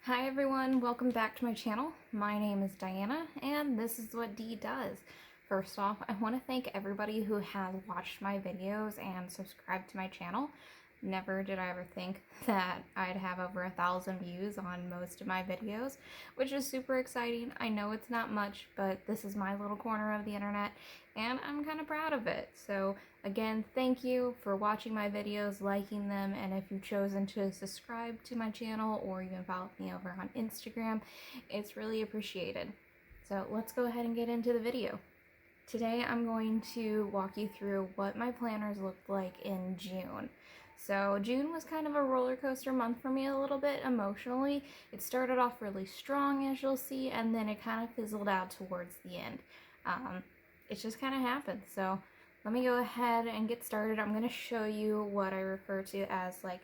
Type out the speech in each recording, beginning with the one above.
Hi everyone, welcome back to my channel. My name is Diana and this is what Dee does. First off, I want to thank everybody who has watched my videos and subscribed to my channel. Never did I ever think that I'd have over 1,000 views on most of my videos, which is super exciting. I know it's not much, but this is my little corner of the internet and I'm kind of proud of it. So again, thank you for watching my videos, liking them, and if you've chosen to subscribe to my channel or even follow me over on Instagram, it's really appreciated. So let's go ahead and get into the video. Today I'm going to walk you through what my planners looked like in June. So June was kind of a roller coaster month for me a little bit emotionally. It started off really strong, as you'll see, and then it kind of fizzled out towards the end. It just kind of happened. So let me go ahead and get started. I'm going to show you what I refer to as like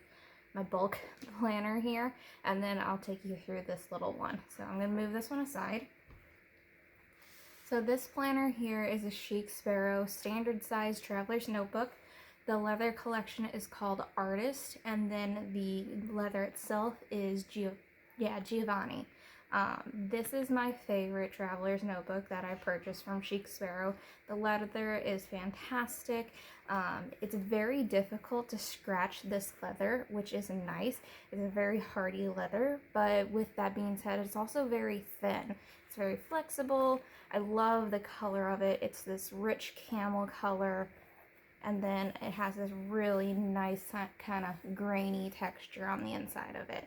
my bulk planner here, and then I'll take you through this little one. So I'm going to move this one aside. So this planner here is a Chic Sparrow standard size traveler's notebook. The leather collection is called Artist, and then the leather itself is Giovanni. This is my favorite traveler's notebook that I purchased from Chic Sparrow. The leather is fantastic. It's very difficult to scratch this leather, which is nice. It's a very hardy leather, but with that being said, it's also very thin. It's very flexible. I love the color of it. It's this rich camel color, and then it has this really nice kind of grainy texture on the inside of it.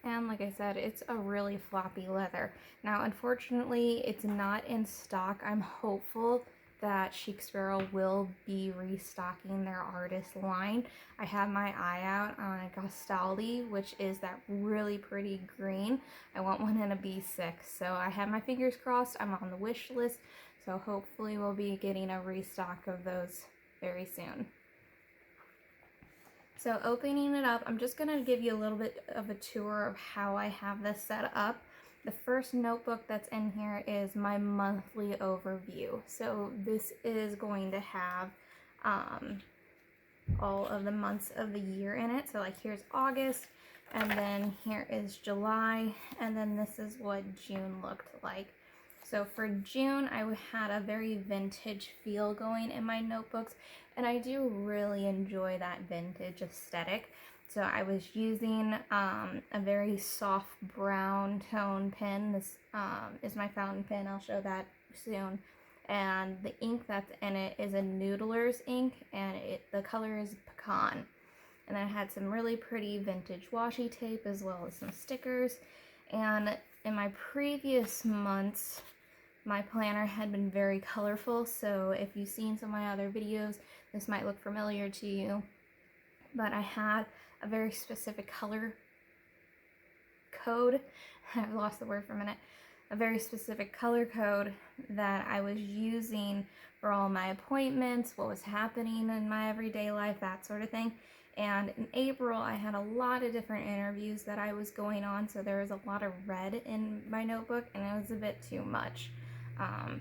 And like I said, it's a really floppy leather. Now, unfortunately, it's not in stock. I'm hopeful that Chic Sparrow will be restocking their Artist line. I have my eye out on a Gastaldi, which is that really pretty green. I want one in a B6, so I have my fingers crossed. I'm on the wish list, so hopefully we'll be getting a restock of those very soon. So opening it up, I'm just going to give you a little bit of a tour of how I have this set up. The first notebook that's in here is my monthly overview. So this is going to have all of the months of the year in it. So like here's August, and then here is July, and then this is what June looked like. So for June, I had a very vintage feel going in my notebooks, and I do really enjoy that vintage aesthetic. So I was using a very soft brown tone pen. This is my fountain pen. I'll show that soon. And the ink that's in it is a Noodler's ink, and the color is pecan. And I had some really pretty vintage washi tape as well as some stickers. And in my previous months, my planner had been very colorful, so if you've seen some of my other videos, this might look familiar to you. But I had a very specific color code. I lost the word for a minute. A very specific color code that I was using for all my appointments, what was happening in my everyday life, that sort of thing. And in April, I had a lot of different interviews that I was going on, so there was a lot of red in my notebook, and it was a bit too much.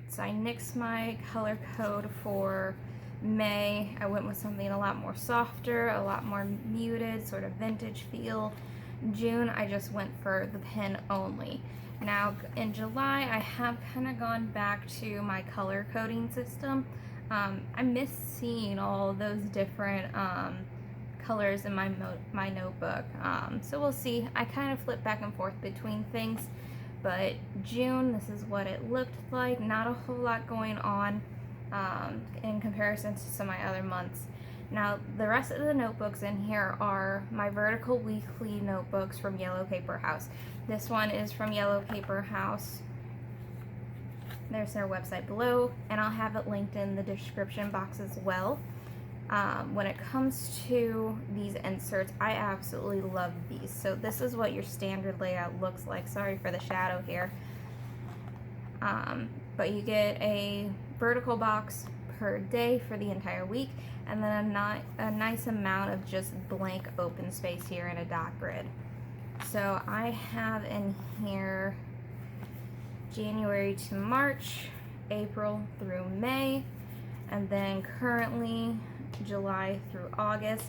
So I nixed my color code for May. I went with something a lot more softer, a lot more muted, sort of vintage feel. June, I just went for the pen only. Now in July, I have kind of gone back to my color coding system. I miss seeing all those different colors in my notebook. So we'll see. I kind of flip back and forth between things. But June, this is what it looked like. Not a whole lot going on in comparison to some of my other months. Now, the rest of the notebooks in here are my vertical weekly notebooks from Yellow Paper House. This one is from Yellow Paper House. There's their website below, and I'll have it linked in the description box as well. When it comes to these inserts, I absolutely love these. So this is what your standard layout looks like. Sorry for the shadow here. But you get a vertical box per day for the entire week, and then a nice amount of just blank open space here in a dot grid. So I have in here January to March, April through May, and then currently July through August,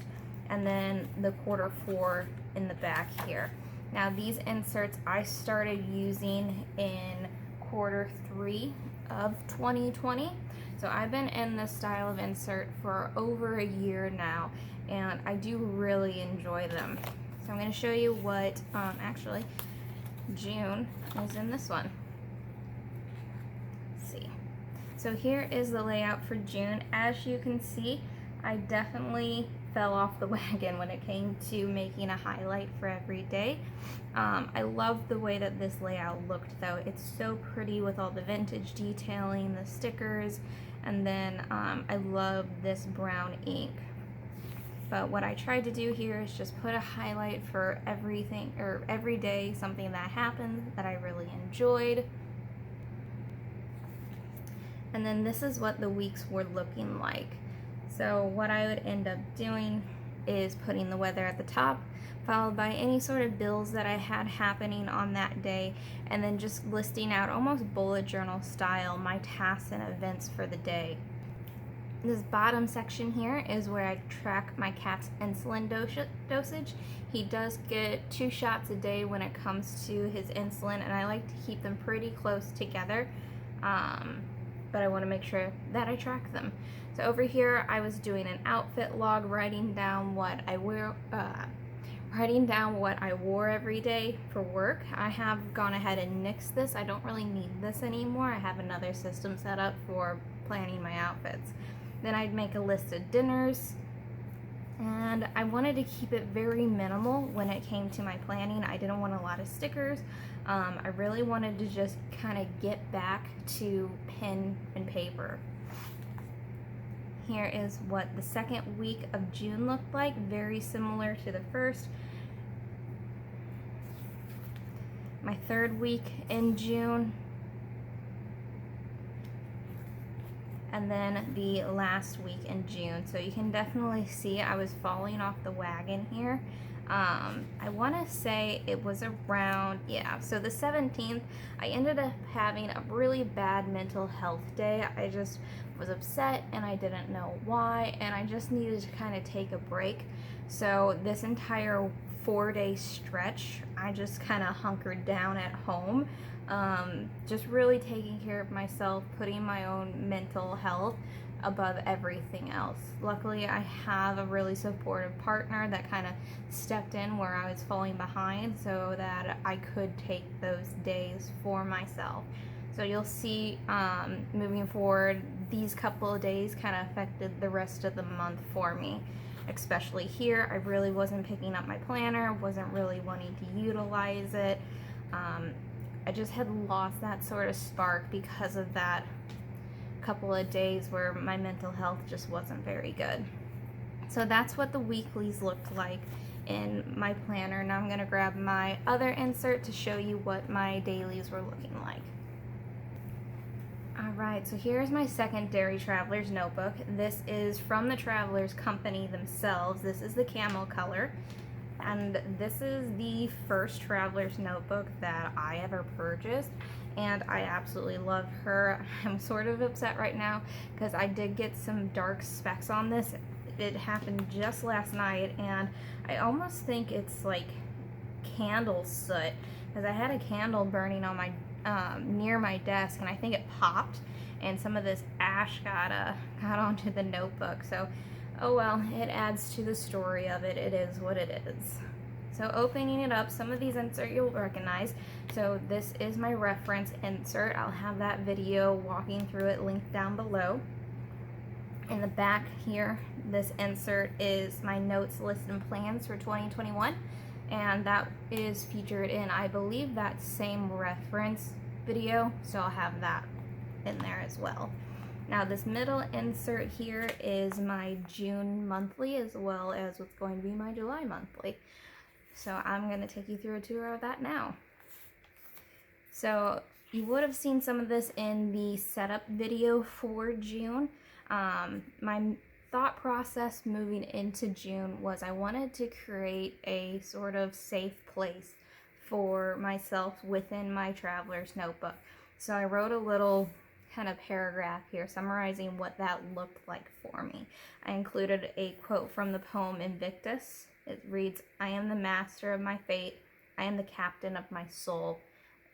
and then the quarter 4 in the back here. Now these inserts I started using in Q3 of 2020. So I've been in this style of insert for over a year now, and I do really enjoy them. So I'm going to show you what, actually, June is in this one. Let's see. So here is the layout for June. As you can see, I definitely fell off the wagon when it came to making a highlight for every day. I love the way that this layout looked though. It's so pretty with all the vintage detailing, the stickers, and then I love this brown ink. But what I tried to do here is just put a highlight for everything, or every day, something that happened that I really enjoyed. And then this is what the weeks were looking like. So what I would end up doing is putting the weather at the top, followed by any sort of bills that I had happening on that day, and then just listing out almost bullet journal style my tasks and events for the day. This bottom section here is where I track my cat's insulin dosage. He does get 2 shots a day when it comes to his insulin, and I like to keep them pretty close together, but I want to make sure that I track them. So over here I was doing an outfit log, writing down what I wore every day for work. I have gone ahead and nixed this. I don't really need this anymore. I have another system set up for planning my outfits. Then I'd make a list of dinners, and I wanted to keep it very minimal when it came to my planning. I didn't want a lot of stickers. I really wanted to just kind of get back to pen and paper. Here is what the second week of June looked like, very similar to the first. My third week in June, and then the last week in June. So you can definitely see I was falling off the wagon here. I want to say it was around, yeah, so the 17th, I ended up having a really bad mental health day. I just was upset and I didn't know why, and I just needed to kind of take a break. So this entire 4-day stretch, I just kind of hunkered down at home, just really taking care of myself, putting my own mental health above everything else. Luckily, I have a really supportive partner that kind of stepped in where I was falling behind so that I could take those days for myself. So you'll see moving forward, these couple of days kind of affected the rest of the month for me. Especially here, I really wasn't picking up my planner, wasn't really wanting to utilize it. I just had lost that sort of spark because of that couple of days where my mental health just wasn't very good. So that's what the weeklies looked like in my planner. Now I'm going to grab my other insert to show you what my dailies were looking like. Alright, so here's my second Dairy Traveler's notebook. This is from the Travelers Company themselves. This is the camel color. And this is the first Traveler's notebook that I ever purchased, and I absolutely love her. I'm sort of upset right now because I did get some dark specks on this. It happened just last night, and I almost think it's like candle soot, because I had a candle burning on my near my desk, and I think it popped, and some of this ash got onto the notebook. So oh well, it adds to the story of it. It is what it is. So opening it up, some of these inserts you'll recognize. So this is my reference insert. I'll have that video walking through it linked down below. In the back here, this insert is my notes, list, and plans for 2021. And that is featured in, I believe, that same reference video. So I'll have that in there as well. Now this middle insert here is my June monthly, as well as what's going to be my July monthly. So I'm going to take you through a tour of that now. So you would have seen some of this in the setup video for June. My thought process moving into June was I wanted to create a sort of safe place for myself within my traveler's notebook. So I wrote a little kind of paragraph here summarizing what that looked like for me. I included a quote from the poem Invictus. It reads, "I am the master of my fate. I am the captain of my soul.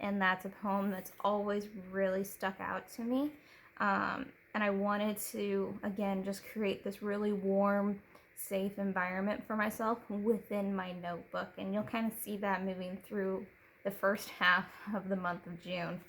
And that's a poem that's always really stuck out to me. And I wanted to, again, just create this really warm, safe environment for myself within my notebook. And you'll kind of see that moving through the first half of the month of June.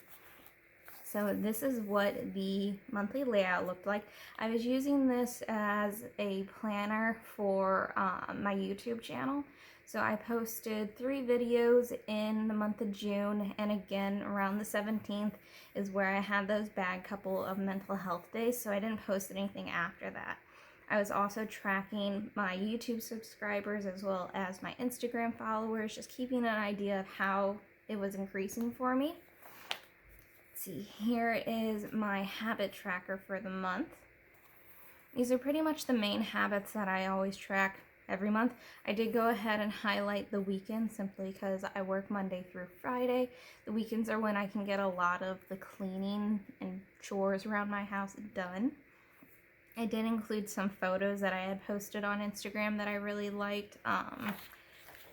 So this is what the monthly layout looked like. I was using this as a planner for my YouTube channel. So I posted 3 videos in the month of June, and again around the 17th is where I had those bad couple of mental health days, so I didn't post anything after that. I was also tracking my YouTube subscribers as well as my Instagram followers, just keeping an idea of how it was increasing for me. Let's see, here is my habit tracker for the month. These are pretty much the main habits that I always track every month. I did go ahead and highlight the weekends simply because I work Monday through Friday. The weekends are when I can get a lot of the cleaning and chores around my house done. I did include some photos that I had posted on Instagram that I really liked.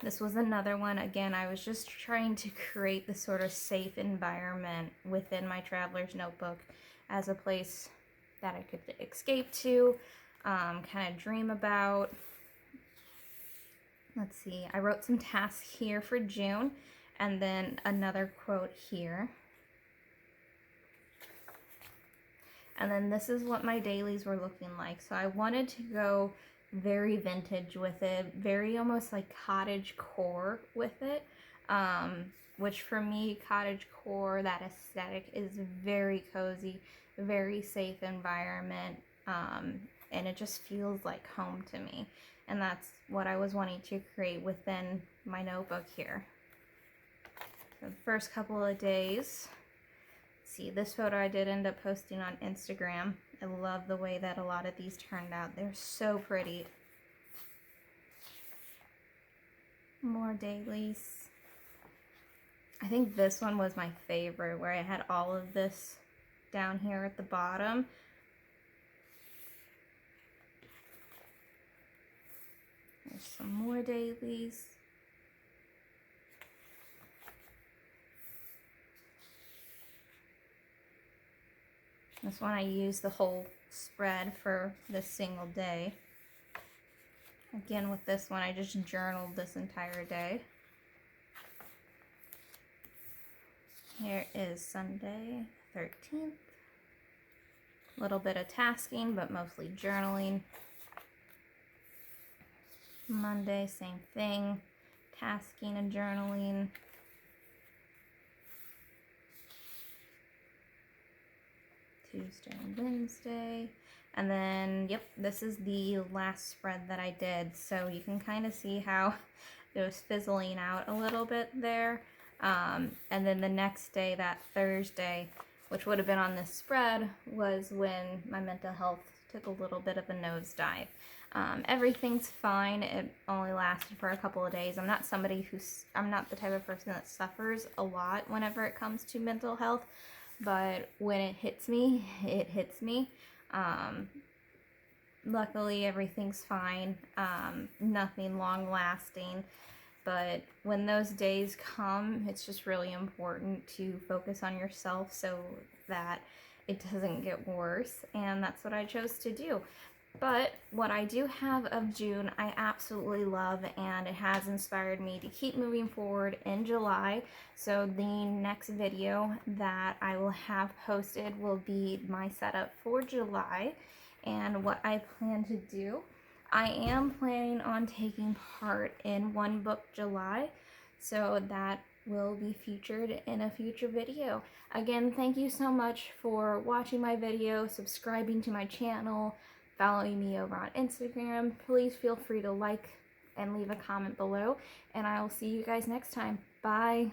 This was another one. Again, I was just trying to create this sort of safe environment within my traveler's notebook as a place that I could escape to, kind of dream about. Let's see, I wrote some tasks here for June, and then another quote here. And then this is what my dailies were looking like. So I wanted to go very vintage with it, very almost like cottage core with it, which for me, cottage core, that aesthetic is very cozy, very safe environment, and it just feels like home to me. And that's what I was wanting to create within my notebook here. So the first couple of days, see, this photo I did end up posting on Instagram. I love the way that a lot of these turned out. They're so pretty. More dailies. I think this one was my favorite, where I had all of this down here at the bottom. There's some more dailies. This one I used the whole spread for this single day. Again, with this one, I just journaled this entire day. Here is Sunday, 13th. A little bit of tasking, but mostly journaling. Monday, same thing, tasking and journaling. Tuesday and Wednesday. And then, yep, this is the last spread that I did. So you can kind of see how it was fizzling out a little bit there. And then the next day, that Thursday, which would have been on this spread, was when my mental health took a little bit of a nosedive. Everything's fine. It only lasted for a couple of days. I'm not the type of person that suffers a lot whenever it comes to mental health. But when it hits me, it hits me. Luckily, everything's fine. Nothing long lasting. But when those days come, it's just really important to focus on yourself so that it doesn't get worse. And that's what I chose to do. But what I do have of June, I absolutely love, and it has inspired me to keep moving forward in July. So the next video that I will have posted will be my setup for July and what I plan to do. I am planning on taking part in One Book July, so that will be featured in a future video. Again, thank you so much for watching my video, subscribing to my channel, following me over on Instagram. Please feel free to like and leave a comment below, and I will see you guys next time. Bye.